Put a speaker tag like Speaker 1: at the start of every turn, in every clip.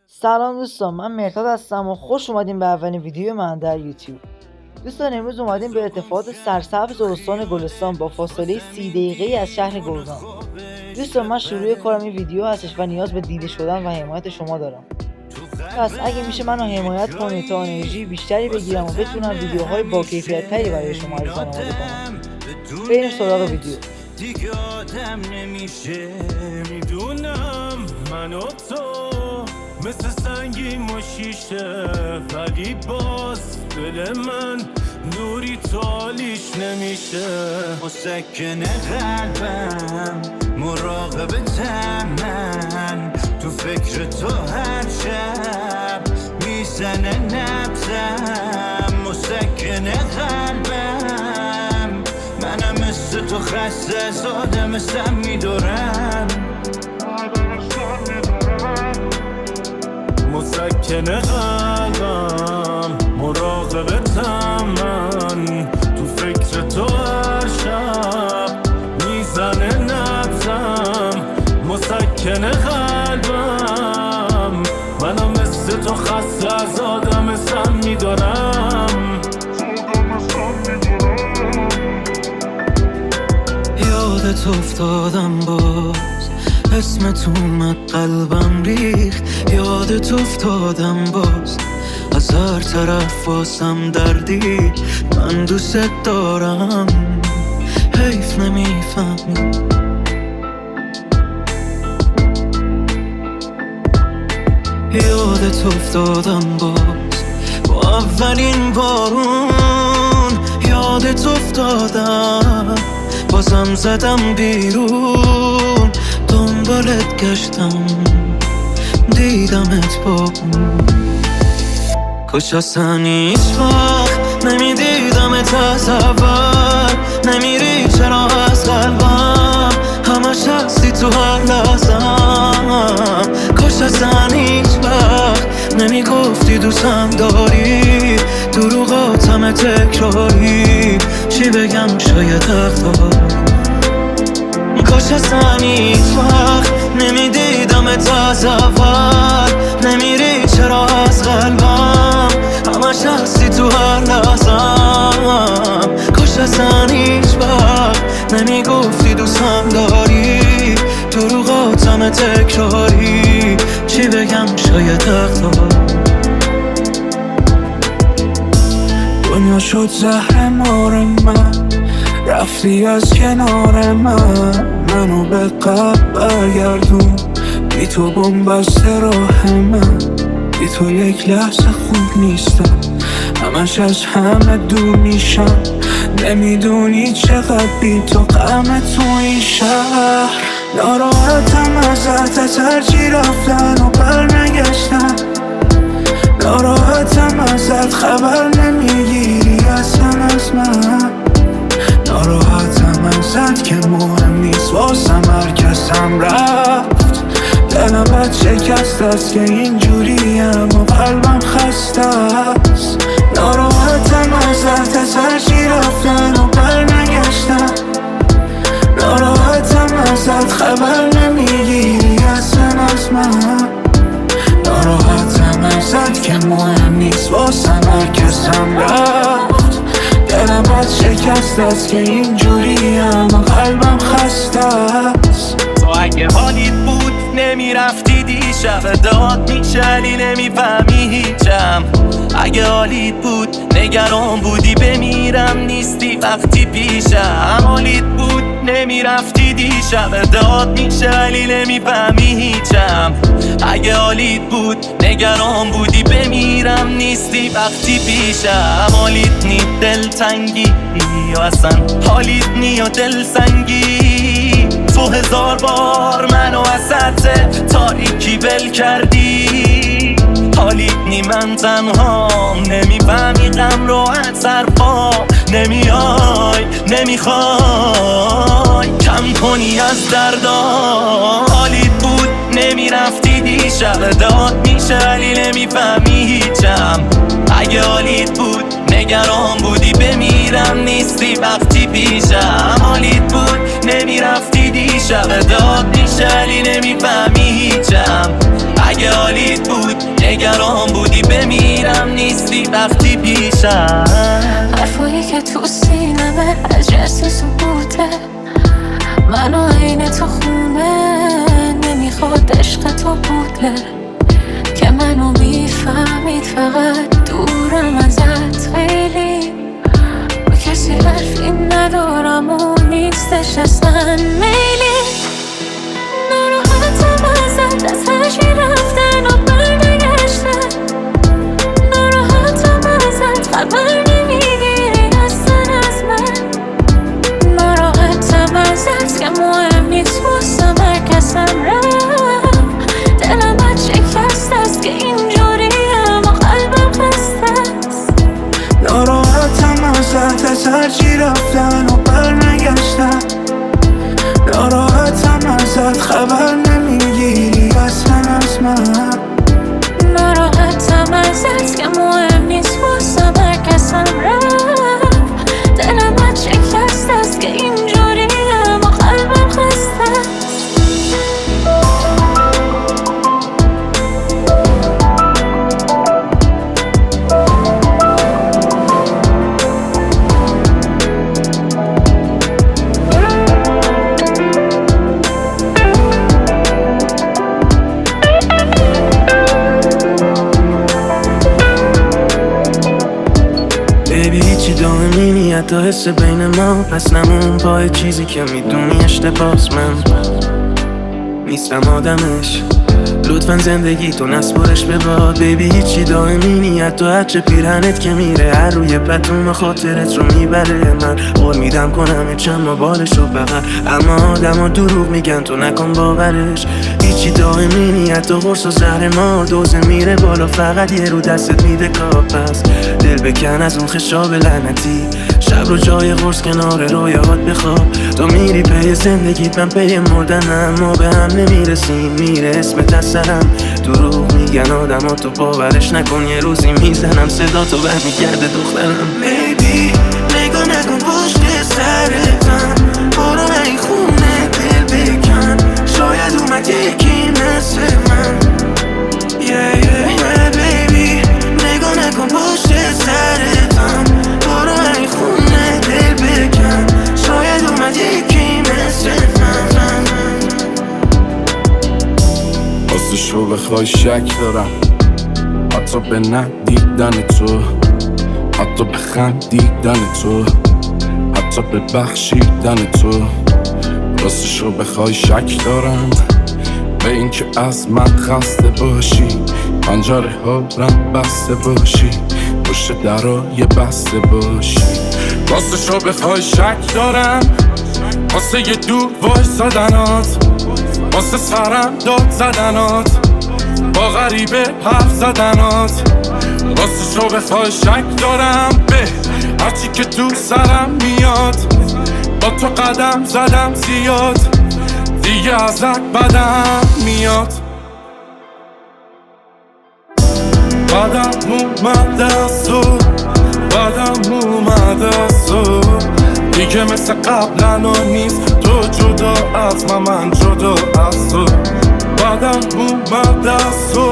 Speaker 1: سلام دوستان، من مرتاد هستم و خوش اومدیم به اولین ویدیو من در یوتیوب. دوستان امروز اومدیم به ارتفاعات سرسبز استان گلستان با فاصله 30 دقیقه‌ای از شهر گرگان. دوستان من شروع کارم این ویدیو هستش و نیاز به دیده شدن و حمایت شما دارم. پس اگه میشه منو حمایت کنید تا انرژی بیشتری بگیرم و بتونم ویدیوهای با کیفیت تری برای شما عزیزان آماده کنم. بریم سراغ ویدیو.
Speaker 2: دیگه آدم نمیشه، میدونم من و تو مثل سنگیم و شیشه، ولی باز دل من نوری تالیش نمیشه. مسکن قلبم مراقبتم، من تو فکر تو هر شب میزنه نبزم. مسکن قلبم منم مثل تو خسته از آدم سم میدارم. مسکن قلبم مراقبتم، من تو فکر تو هر شب میزنه نبزم. مسکن قلبم منم مثل تو خسته از آدم سم میدارم. یادت افتادم باز، اسمت اومد قلبم ریخت. یادت افتادم باز، از هر طرف واسم دردی. من دوست دارم، حیف نمیفهمی. یادت افتادم باز با اولین بارون. یادت افتادم بازم زدم بیرون. دنبالت گشتم دیدمت با اون. کاش اصلا هیچ وقت نمیدیدمت از اول. نمیری چرا از قلبم، همش هستی تو هر لحظم. کاش اصلا هیچ وقت نمیگفتی دوستم داری. دروغاتم تکراری، چی بگم شاید حق داری. کاش اصلا هیچ وقت نمیدیدمت از اول. نمیری چرا از قلبم، همش هستی تو هر لحظم. کاش اصلا هیچ وقت نمیگفتی دوستم داری. دروغاتم تکراری، چی بگم شاید حق داری. دنیا شد زهر مار من، رفتی از کنار من. منو به قبل برگردون، بی تو بنبست راه من. بی تو یک لحظه خوب نیستم، همش از همه دور میشم. نمیدونی چقدر بی تو غم تو این شهر. ناراحتم ازت، از هرچی رفتن و برنگشتن. ناراحتم ازت، خبر نمیگیری اصلا از من. ناراحتم ازت که مهم نیست واسم هر کسم رفت. دلم بد شکست است که اینجوریم و قلبم خسته است. ناراحتم ازت، از هرچی رفتن و برنگشتن. ناراحتم ازت، خبر نمیگیری اصلا از من. ناراحتم ازت که مهم نیست واسم هر کسم رفت. دلم بد شکست است که اینجوریم و قلبم خسته است. تو اگه حالیت بود نمیرفتی دیشب. داد میچلی نمیفهمی هیچم. اگه حالیت بود نگران بودی بمیرم نیستی وقتی پیشم. حالیت بود نمیرفتی دیشب. داد میچلی نمیفهمی هیچم. اگه حالیت بود نگران بودی بمیرم نیستی وقتی پیشم. حالیت نی دلتنگی و اصلا حالیت نی و دلسنگی. تو 1000 بار منو وسط تاریکی ول کردی. حالیت نی من تنهام، نمیفهمی غم رو از حرفام. نمیای نمیخوای کم کنی از دردام. حالیت بود نمیرفتی دیشب. داد میشه ولی نمیفهمی هیچم. اگه حالیت بود نگران بودی بمیرم نیستی وقتی پیشم. حالیت بود نمیرفتی دیشب. داد میشه ولی نمیفهمی هیچم. اگه حالیت بود
Speaker 3: نگران بودی بمیرم نیستی وقتی پیشم.
Speaker 4: حرفایی که تو سینمه اجرس سکوته، منو عین تو خونه نمیخواد عشق تو بوده که منو میفهمید فقط دورم ازت خیلی. با کسی حرفی ندارم و نیستش اصلا میلی. ناراحتم ازت از هرچی رفتن و برنگشتن. ناراحتم ازت خبر نمیگیری اصلا از من. ناراحتم ازت که مهم نیست واسم هر کسم رفت. دلم بد شکست است که اینجوریم و قلبم خسته است.
Speaker 2: ناراحتم ازت از هرچی رفتن و برنگشتن. ناراحتم ازت خبر نمیگیری اصلا از من.
Speaker 4: ناراحتم ازت که مهم نیست واسم هر کسم رفت. دلم بد شکست است که اینجوریم و قلبم خسته است.
Speaker 3: هیچی دائمی نیت و حس بین ما، پس نمون پای چیزی که میدونی اشتباس. من نیستم آدمش، لطفا زندگی تو نسپرش به باد. بیبی هیچی دائمی نیت تو هرچه پیرهنت که میره هر روی پتوم خاطرت رو میبره. من قول میدم کنم چند ما بالش رو بغل، اما آدم ها دروغ میگن تو نکن باورش. هیچی دائمی نیت تو قرص و زهر مار، دوزه میره بالا فقط یه رو دستت میده کاپ. پس دل بکن از اون خشاب لعنتی، شب رو جای قرص کنار رویات بخواب. تو میری پی زندگیت من پی مردنم، ما به هم نمیرسیم میره اسمت از سرم. دروغ میگن آدم ها تو باورش نکن، یه روزی میزنم صدا تو برمیگرده دخترم.
Speaker 2: بیبی نگاه نکن پشت سرتم، برو این خونه دل بکن، شاید اومد یکی مثل من. بیبی نگاه نکن پشت سرتم، برو این خونه دل بکن، شاید اومد یکی مثل من.
Speaker 5: راستش رو بخوای شک دارم، حتی به ندیدن تو، حتی به خندیدن تو، حتی به بخشیدن تو. راستش رو بخوای شک دارم به این که از من خسته باشی، پنجره ها رم بسته باشی، پشت درای بسته باشی. راستش رو بخوای شک دارم واسه یه دور وایسادنات، واسه سرم داد زدنات، با غریبه حرف زدنات. راستش رو بخوای شک دارم به هرچی که تو سرم میاد، با تو قدم زدم زیاد، دیگه ازت بدم میاد. بدم اومده از تو، بدم اومده از تو، دیگه مثل قبلا نیست تو جدا از من جدا از تو. بدم اومده از تو،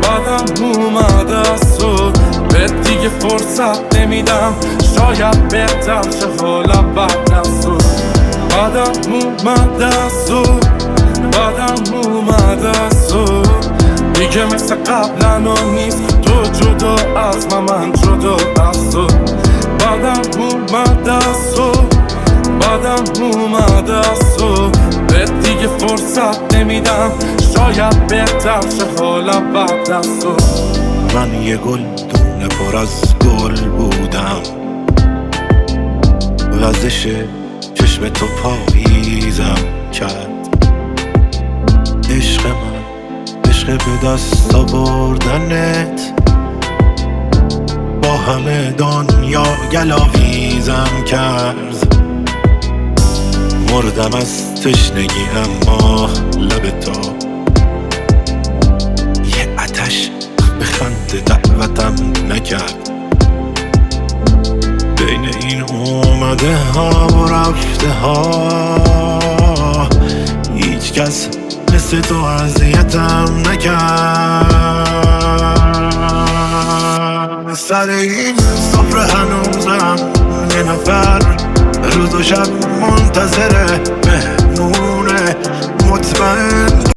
Speaker 5: بدم اومده از تو، به دیگه فرصت نمیدم، شاید بهتر شه حالم بعد از تو. بدم اومده از تو، بدم اومده از تو، دیگه مثل قبلا نیست تو جدا از من جدا از تو. بدم اومده از تو، بدم اومده از تو، به دیگه فرصت نمیدم، شاید بهتر شه حالم بعد از تو.
Speaker 2: من یه گل دونه پر از گل بودم، وزش چشم تو پاییزم کرد. عشق من عشق به دست آوردنت، با همه دنیا گلاویزم کرد. مردم از تشنگی اما لب تو یه آتش به خنده دعوتم نکرد. بین این اومده ها و رفته ها هیچ کس مثل تو اذیتم نکرد. سر این سفره هنوزم یه نفر روز و شب منتظره مهمونه مطمئن